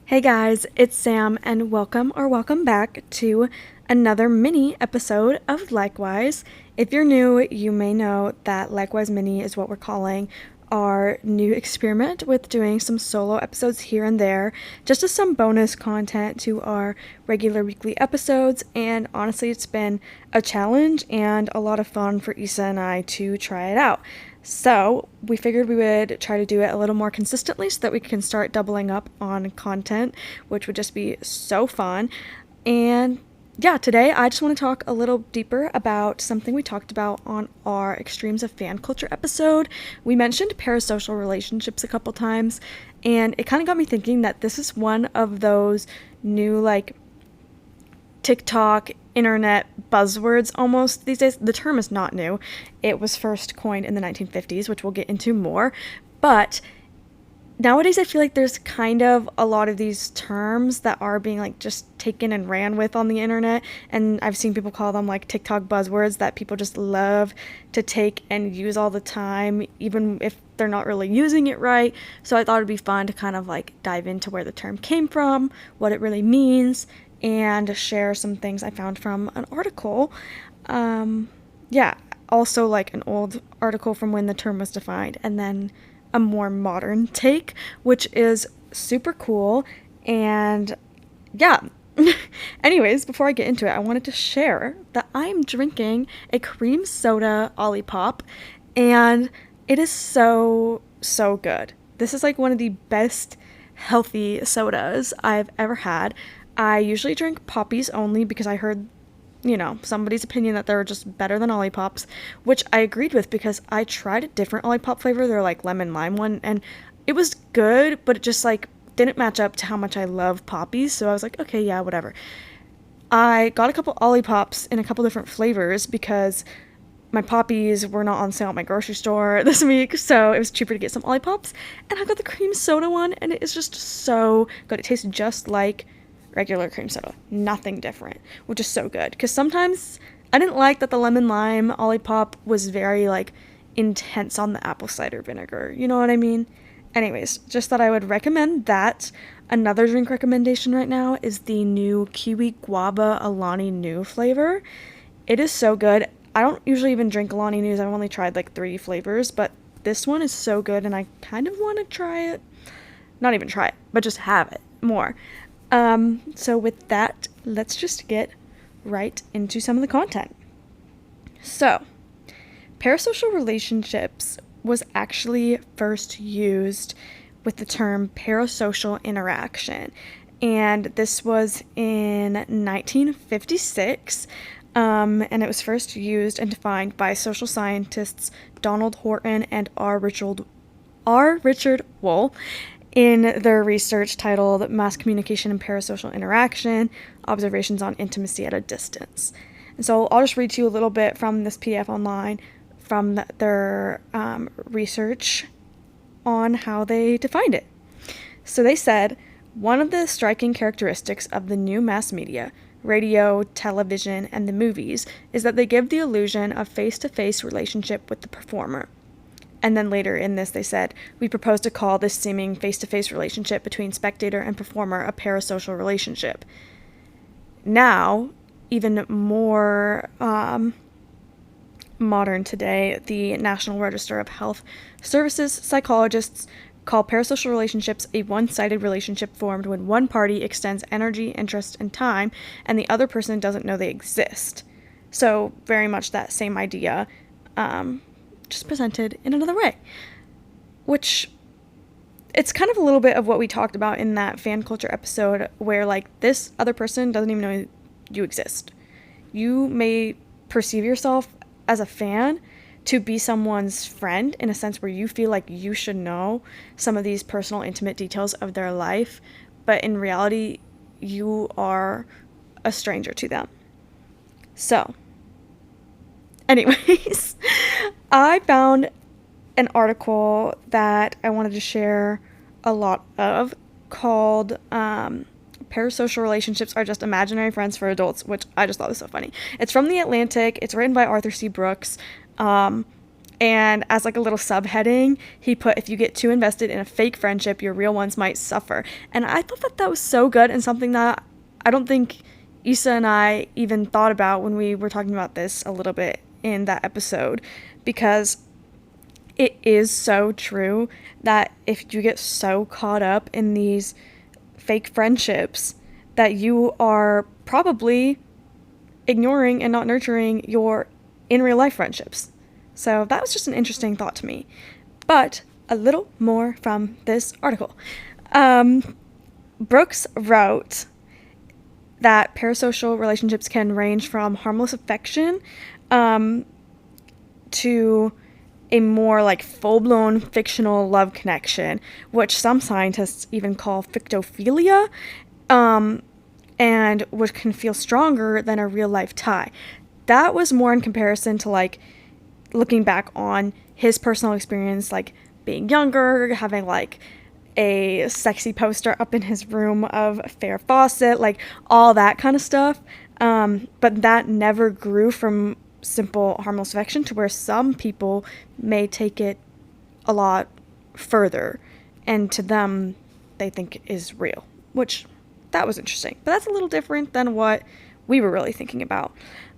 Hey guys, it's Sam, and welcome back to another mini episode of Likewise. If you're new, you may know that Likewise Mini is what we're calling our new experiment with doing some solo episodes here and there, just as some bonus content to our regular weekly episodes. And honestly, it's been a challenge and a lot of fun for Issa and I to try it out. So we figured we would try to do it a little more consistently so that we can start doubling up on content, which would just be so fun. And yeah, today I just want to talk a little deeper about something we talked about on our Extremes of Fan Culture episode. We mentioned parasocial relationships a couple times, and it kind of got me thinking that this is one of those new, TikTok, internet buzzwords almost these days. The term is not new. It was first coined in the 1950s, which we'll get into more. But nowadays I feel like there's kind of a lot of these terms that are being just taken and ran with on the internet, and I've seen people call them TikTok buzzwords that people just love to take and use all the time, even if they're not really using it right. So I thought it'd be fun to kind of dive into where the term came from, what it really means, and share some things I found from an article. Also an old article from when the term was defined, and then a more modern take, which is super cool. And yeah, anyways, before I get into it, I wanted to share that I'm drinking a cream soda Olipop, and it is so good. This is one of the best healthy sodas I've ever had. I usually drink poppies only because I heard, somebody's opinion that they're just better than Olipops, which I agreed with because I tried a different Olipop flavor, their lemon lime one, and it was good, but it just didn't match up to how much I love poppies, so I was like, okay, yeah, whatever. I got a couple Olipops in a couple different flavors because my poppies were not on sale at my grocery store this week, so it was cheaper to get some Olipops, and I got the cream soda one, and it is just so good. It tastes just like regular cream soda, nothing different, which is so good. Because sometimes I didn't like that the lemon lime Olipop was very intense on the apple cider vinegar, you know what I mean? Anyways, just thought I would recommend that. Another drink recommendation right now is the new Kiwi Guava Alani Nu flavor. It is so good. I don't usually even drink Alani Nus. I've only tried 3 flavors, but this one is so good, and I kind of want to try it. Not even try it, but just have it more. So with that, let's just get right into some of the content. So, parasocial relationships was actually first used with the term parasocial interaction, and this was in 1956, and it was first used and defined by social scientists Donald Horton and R. Richard Wohl in their research titled Mass Communication and Parasocial Interaction, Observations on Intimacy at a Distance. And so I'll just read to you a little bit from this PDF online from their research on how they defined it. So they said, one of the striking characteristics of the new mass media, radio, television, and the movies, is that they give the illusion of face-to-face relationship with the performer. And then later in this, they said, we propose to call this seeming face-to-face relationship between spectator and performer a parasocial relationship. Now, even more modern today, the National Register of Health Services psychologists call parasocial relationships a one-sided relationship formed when one party extends energy, interest, and time, and the other person doesn't know they exist. So, very much that same idea, just presented in another way, which it's kind of a little bit of what we talked about in that fan culture episode where this other person doesn't even know you exist. You may perceive yourself as a fan to be someone's friend in a sense where you feel like you should know some of these personal, intimate details of their life, but in reality, you are a stranger to them. So, anyways, I found an article that I wanted to share a lot of called Parasocial Relationships Are Just Imaginary Friends for Adults, which I just thought was so funny. It's from The Atlantic. It's written by Arthur C. Brooks. And as like a little subheading, he put, if you get too invested in a fake friendship, your real ones might suffer. And I thought that that was so good, and something that I don't think Issa and I even thought about when we were talking about this a little bit in that episode, because it is so true that if you get so caught up in these fake friendships that you are probably ignoring and not nurturing your in real life friendships. So that was just an interesting thought to me. But a little more from this article. Brooks wrote that parasocial relationships can range from harmless affection to a more like full-blown fictional love connection, which some scientists even call fictophilia, and which can feel stronger than a real-life tie. That was more in comparison to like looking back on his personal experience, like being younger, having like a sexy poster up in his room of Farrah Fawcett, like all that kind of stuff. But that never grew from simple harmless affection to where some people may take it a lot further, and to them they think is real, which that was interesting. But that's a little different than what we were really thinking about.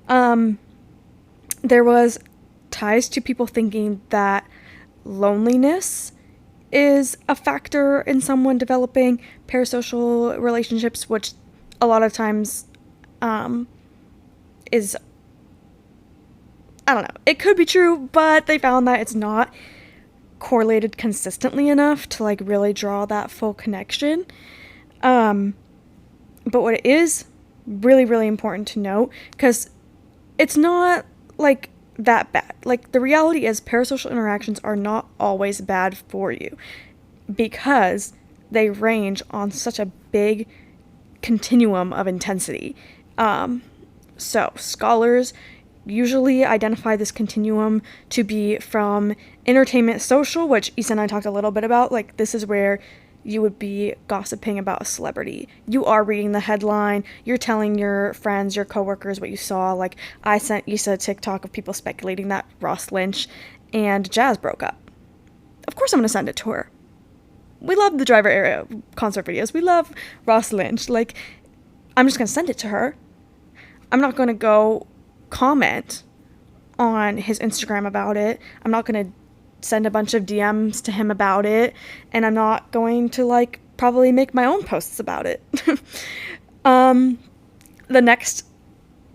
There was ties to people thinking that loneliness is a factor in someone developing parasocial relationships, which a lot of times is, I don't know, it could be true, but they found that it's not correlated consistently enough to like really draw that full connection. But what it is really, really important to note, because it's not like that bad. Like, the reality is parasocial interactions are not always bad for you because they range on such a big continuum of intensity. So scholars usually identify this continuum to be from entertainment social, which Issa and I talked a little bit about. Like, this is where you would be gossiping about a celebrity. You are reading the headline. You're telling your friends, your coworkers what you saw. Like, I sent Issa a TikTok of people speculating that Ross Lynch and Jazz broke up. Of course I'm going to send it to her. We love the Driver Era concert videos. We love Ross Lynch. Like, I'm just going to send it to her. I'm not going to go comment on his Instagram about it. I'm not going to send a bunch of DMs to him about it, and I'm not going to like probably make my own posts about it. The next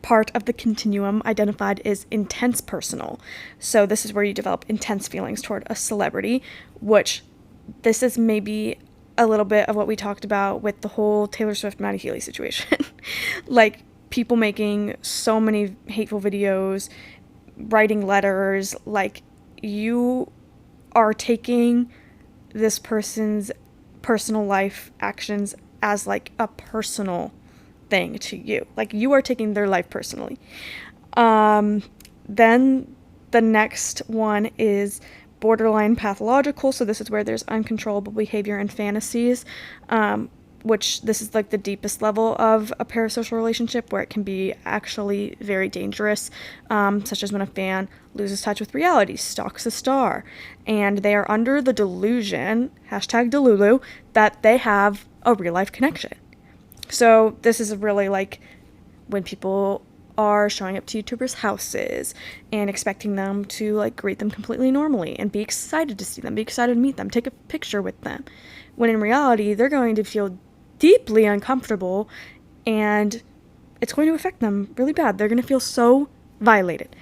part of the continuum identified is intense personal. So this is where you develop intense feelings toward a celebrity, which this is maybe a little bit of what we talked about with the whole Taylor Swift Matty Healy situation. Like, people making so many hateful videos, writing letters, like, you are taking this person's personal life actions as like a personal thing to you. Like, you are taking their life personally. Then the next one is borderline pathological. So this is where there's uncontrollable behavior and fantasies, which this is like the deepest level of a parasocial relationship, where it can be actually very dangerous, such as when a fan loses touch with reality, stalks a star, and they are under the delusion, #Delulu, that they have a real life connection. So this is really like when people are showing up to YouTubers' houses and expecting them to like greet them completely normally and be excited to see them, be excited to meet them, take a picture with them, when in reality they're going to feel deeply uncomfortable and it's going to affect them really bad. They're going to feel so violated.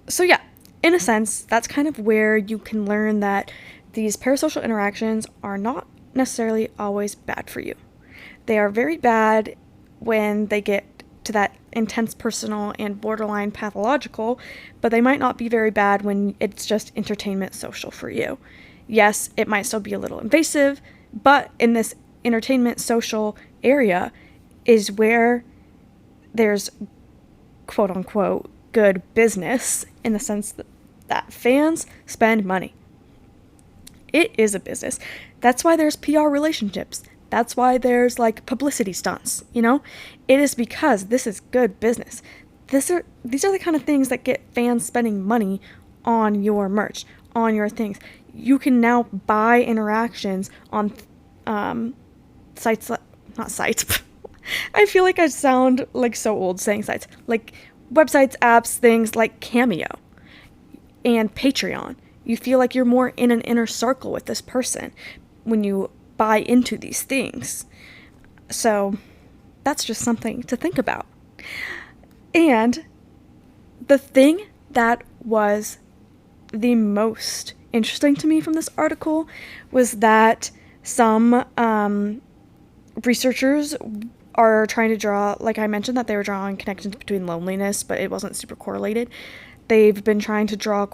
So yeah, in a sense, that's kind of where you can learn that these parasocial interactions are not necessarily always bad for you. They are very bad when they get to that intense personal and borderline pathological, but they might not be very bad when it's just entertainment social for you. Yes, it might still be a little invasive, but in this entertainment social area is where there's quote unquote good business, in the sense that fans spend money. It is a business. That's why there's PR relationships. That's why there's like publicity stunts, you know? It is because this is good business. these are the kind of things that get fans spending money on your merch, on your things. You can now buy interactions on sites, not sites. I feel like I sound like so old saying sites, like websites, apps, things like Cameo and Patreon. You feel like you're more in an inner circle with this person when you buy into these things. So that's just something to think about. And the thing that was the most interesting to me from this article was that some researchers are trying to draw, like I mentioned, that they were drawing connections between loneliness, but it wasn't super correlated. They've been trying to draw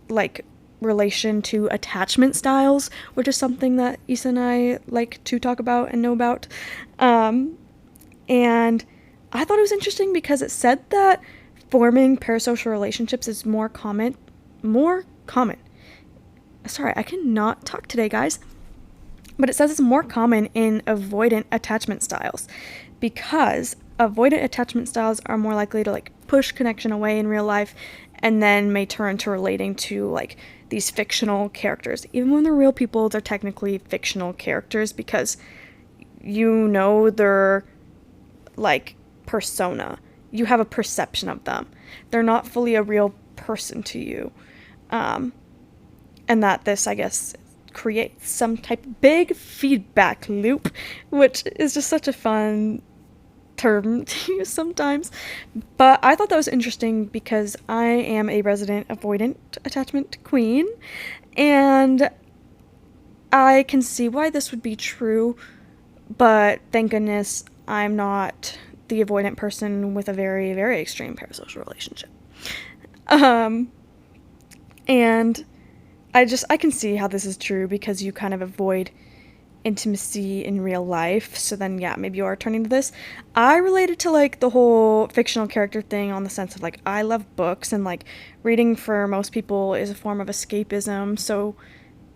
like relation to attachment styles, which is something that Issa and I like to talk about and know about. And I thought it was interesting because it said that forming parasocial relationships is more common. Sorry, I cannot talk today, guys. But it says it's more common in avoidant attachment styles because avoidant attachment styles are more likely to like push connection away in real life and then may turn to relating to like these fictional characters. Even when they're real people, they're technically fictional characters because you know their like persona. You have a perception of them. They're not fully a real person to you. And that this, I guess, creates some type of big feedback loop, which is just such a fun term to use sometimes. But I thought that was interesting because I am a resident avoidant attachment queen, and I can see why this would be true, but thank goodness I'm not the avoidant person with a very, very extreme parasocial relationship. And I can see how this is true because you kind of avoid intimacy in real life. So then, yeah, maybe you are turning to this. I related to like the whole fictional character thing on the sense of like, I love books and like reading for most people is a form of escapism. So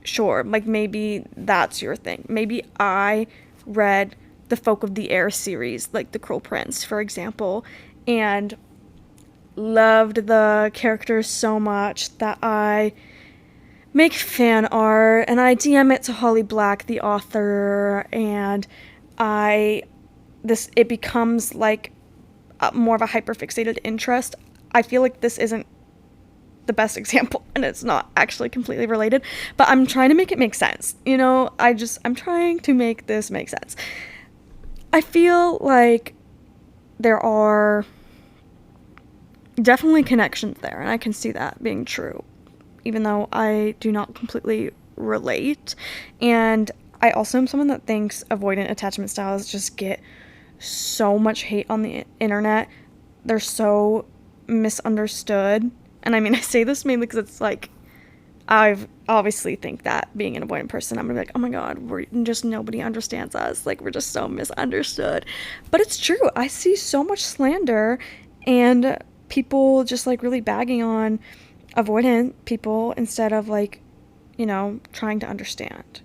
sure, like maybe that's your thing. Maybe I read the Folk of the Air series, like The Cruel Prince, for example, and loved the characters so much that I make fan art and I DM it to Holly Black, the author, and it becomes like more of a hyperfixated interest. I feel like this isn't the best example and it's not actually completely related, but I'm trying to make it make sense. You know, I'm trying to make this make sense. I feel like there are definitely connections there, and I can see that being true, even though I do not completely relate. And I also am someone that thinks avoidant attachment styles just get so much hate on the internet. They're so misunderstood. And I mean, I say this mainly because it's like, I've obviously think that being an avoidant person, I'm gonna be like, oh my god, nobody understands us. Like, we're just so misunderstood. But it's true. I see so much slander and people just like really bagging on avoidant people instead of like, you know, trying to understand.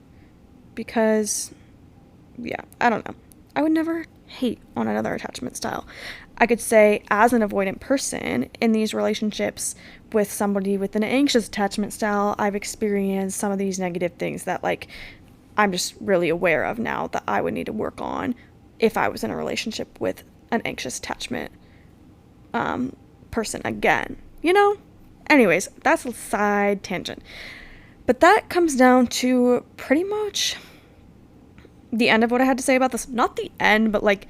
Because, yeah, I don't know. I would never hate on another attachment style. I could say, as an avoidant person in these relationships with somebody with an anxious attachment style, I've experienced some of these negative things that like I'm just really aware of now that I would need to work on if I was in a relationship with an anxious attachment person again, you know? Anyways, that's a side tangent. But that comes down to pretty much the end of what I had to say about this. Not the end, but like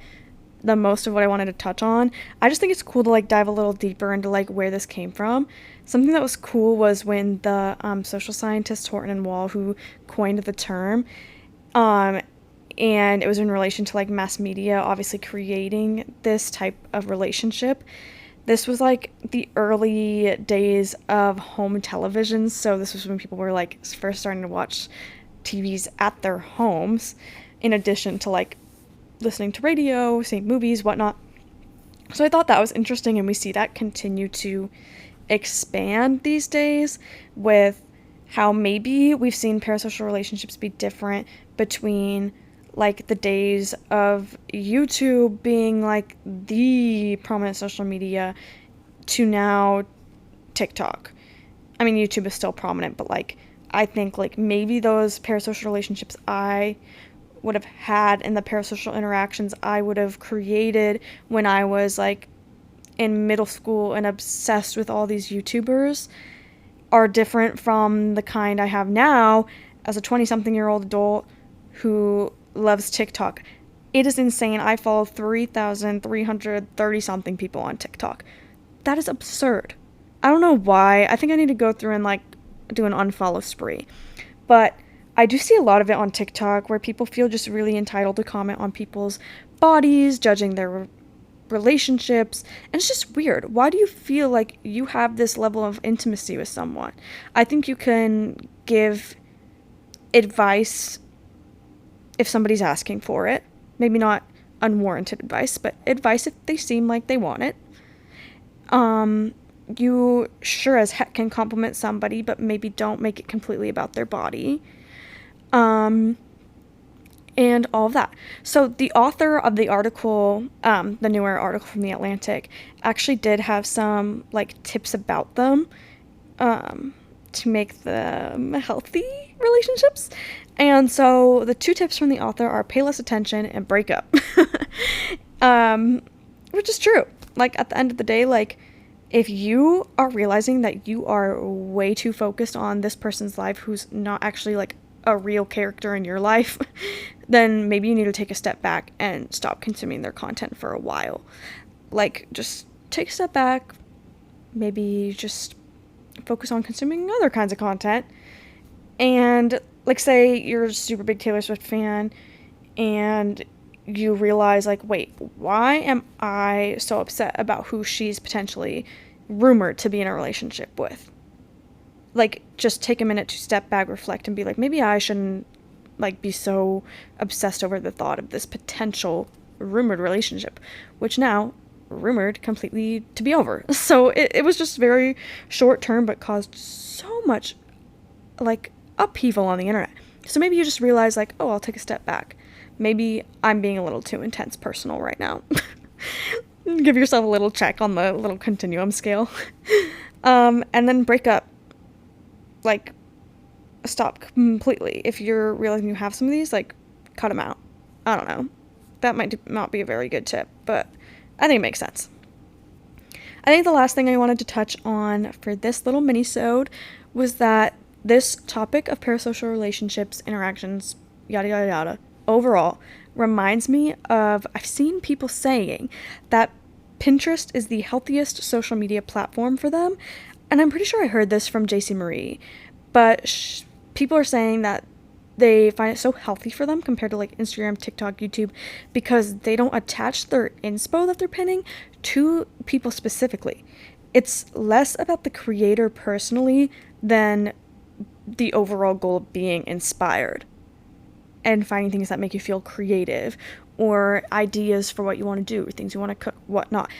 the most of what I wanted to touch on. I just think it's cool to like dive a little deeper into like where this came from. Something that was cool was when the social scientist Horton and Wall, who coined the term, and it was in relation to like mass media obviously creating this type of relationship. This was like the early days of home television, so this was when people were like first starting to watch TVs at their homes, in addition to like listening to radio, seeing movies, whatnot. So I thought that was interesting, and we see that continue to expand these days with how maybe we've seen parasocial relationships be different between like the days of YouTube being like the prominent social media to now TikTok. I mean, YouTube is still prominent, but like I think like maybe those parasocial relationships I would have had and the parasocial interactions I would have created when I was like in middle school and obsessed with all these YouTubers are different from the kind I have now as a 20-something-year-old adult who loves TikTok. It is insane. I follow 3,330 something people on TikTok. That is absurd. I don't know why. I think I need to go through and like do an unfollow spree. But I do see a lot of it on TikTok where people feel just really entitled to comment on people's bodies, judging their relationships, and it's just weird. Why do you feel like you have this level of intimacy with someone? I think you can give advice if somebody's asking for it. Maybe not unwarranted advice, but advice if they seem like they want it. You sure as heck can compliment somebody, but maybe don't make it completely about their body. And all of that. So the author of the article, the newer article from The Atlantic, actually did have some like tips about them to make them healthy relationships. And so the 2 tips from the author are pay less attention and break up. Which is true. Like at the end of the day, like if you are realizing that you are way too focused on this person's life who's not actually like a real character in your life, then maybe you need to take a step back and stop consuming their content for a while. Like, just take a step back, maybe just focus on consuming other kinds of content. And, like, say you're a super big Taylor Swift fan and you realize, like, wait, why am I so upset about who she's potentially rumored to be in a relationship with? Like, just take a minute to step back, reflect, and be like, maybe I shouldn't, like, be so obsessed over the thought of this potential rumored relationship, which now, rumored completely to be over. So it was just very short term, but caused so much, like, upheaval on the internet. So maybe you just realize, like, oh, I'll take a step back. Maybe I'm being a little too intense personal right now. Give yourself a little check on the little continuum scale. And then break up. Like, stop completely. If you're realizing you have some of these, like, cut them out. I don't know. That might not be a very good tip, but I think it makes sense. I think the last thing I wanted to touch on for this little mini-sode was that this topic of parasocial relationships, interactions, yada yada yada, overall, reminds me of, I've seen people saying that Pinterest is the healthiest social media platform for them. And I'm pretty sure I heard this from JC Marie, but people are saying that they find it so healthy for them compared to like Instagram, TikTok, YouTube, because they don't attach their inspo that they're pinning to people specifically. It's less about the creator personally than the overall goal of being inspired and finding things that make you feel creative or ideas for what you want to do, or things you want to cook, whatnot.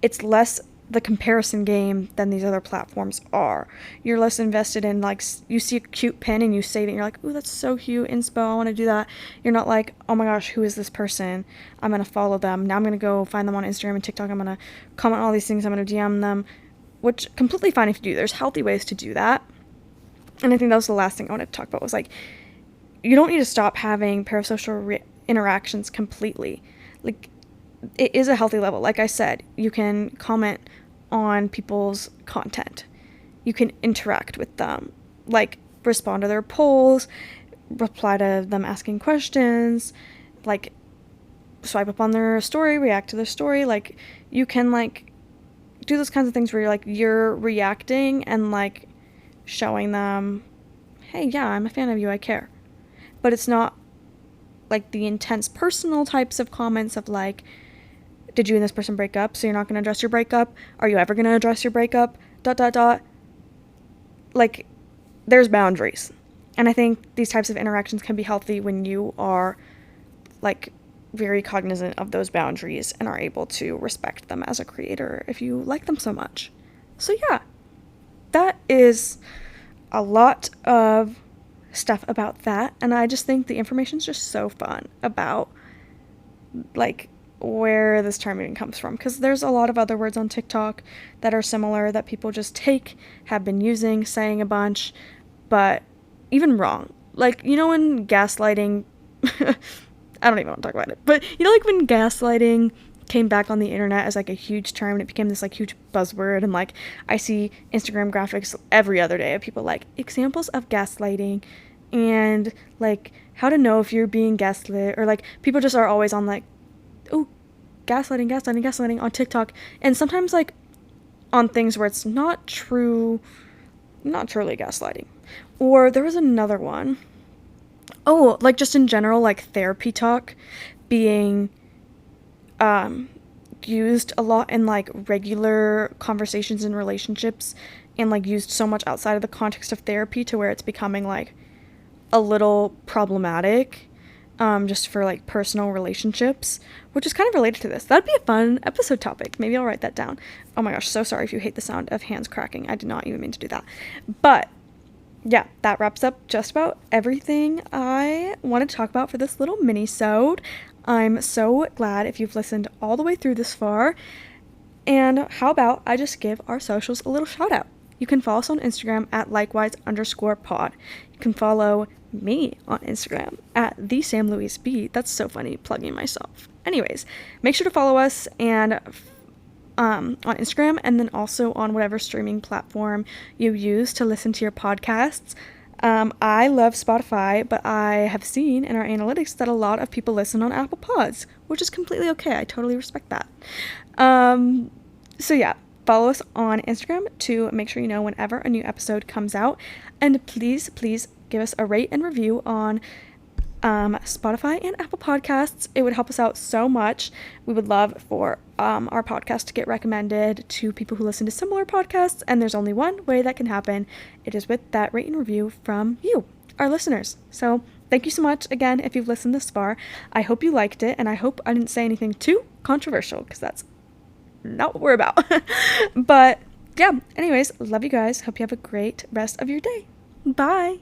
It's less the comparison game than these other platforms are. You're less invested in, like, you see a cute pin and you save it and you're like, ooh, that's so cute, inspo, I want to do that. You're not like, oh my gosh, who is this person? I'm going to follow them. Now I'm going to go find them on Instagram and TikTok. I'm going to comment all these things. I'm going to DM them, which completely fine if you do. There's healthy ways to do that. And I think that was the last thing I wanted to talk about was, like, you don't need to stop having parasocial interactions completely. Like, it is a healthy level. Like I said, you can comment on people's content. You can interact with them, like respond to their polls, reply to them asking questions, like swipe up on their story, react to their story. Like, you can like do those kinds of things where you're reacting and like showing them, hey, yeah, I'm a fan of you, I care. But it's not like the intense personal types of comments of like, did you and this person break up, so you're not going to address your breakup? Are you ever going to address your breakup? ... Like, there's boundaries. And I think these types of interactions can be healthy when you are, like, very cognizant of those boundaries and are able to respect them as a creator if you like them so much. So yeah, that is a lot of stuff about that, and I just think the information's just so fun about, like, where this term even comes from, because there's a lot of other words on TikTok that are similar that people just take, have been using, saying a bunch, but even wrong. Like, you know, when gaslighting, I don't even want to talk about it, but you know, like when gaslighting came back on the internet as like a huge term and it became this like huge buzzword, and like I see Instagram graphics every other day of people like examples of gaslighting and like how to know if you're being gaslit, or like people just are always on like, oh, gaslighting on TikTok, and sometimes like on things where it's not truly gaslighting. Or there was another one, oh, like just in general, like therapy talk being used a lot in like regular conversations in relationships, and like used so much outside of the context of therapy to where it's becoming like a little problematic, just for like personal relationships, which is kind of related to this. That'd be a fun episode topic. Maybe I'll write that down. Oh my gosh, so sorry if you hate the sound of hands cracking. I did not even mean to do that. But yeah, that wraps up just about everything I wanted to talk about for this little mini-sode. I'm so glad if you've listened all the way through this far. And how about I just give our socials a little shout out? You can follow us on Instagram at likewise_pod. You can follow me on Instagram at thesamlouiseb. That's so funny, plugging myself. Anyways, make sure to follow us and on Instagram, and then also on whatever streaming platform you use to listen to your podcasts. I love Spotify, but I have seen in our analytics that a lot of people listen on Apple Pods, which is completely okay. I totally respect that. So yeah, follow us on Instagram to make sure you know whenever a new episode comes out. And please give us a rate and review on Spotify and Apple Podcasts. It would help us out so much. We would love for our podcast to get recommended to people who listen to similar podcasts, and there's only one way that can happen. It is with that rate and review from you, our listeners. So thank you so much again if you've listened this far. I hope you liked it, and I hope I didn't say anything too controversial, because that's not what we're about. But yeah, anyways, love you guys. Hope you have a great rest of your day. Bye.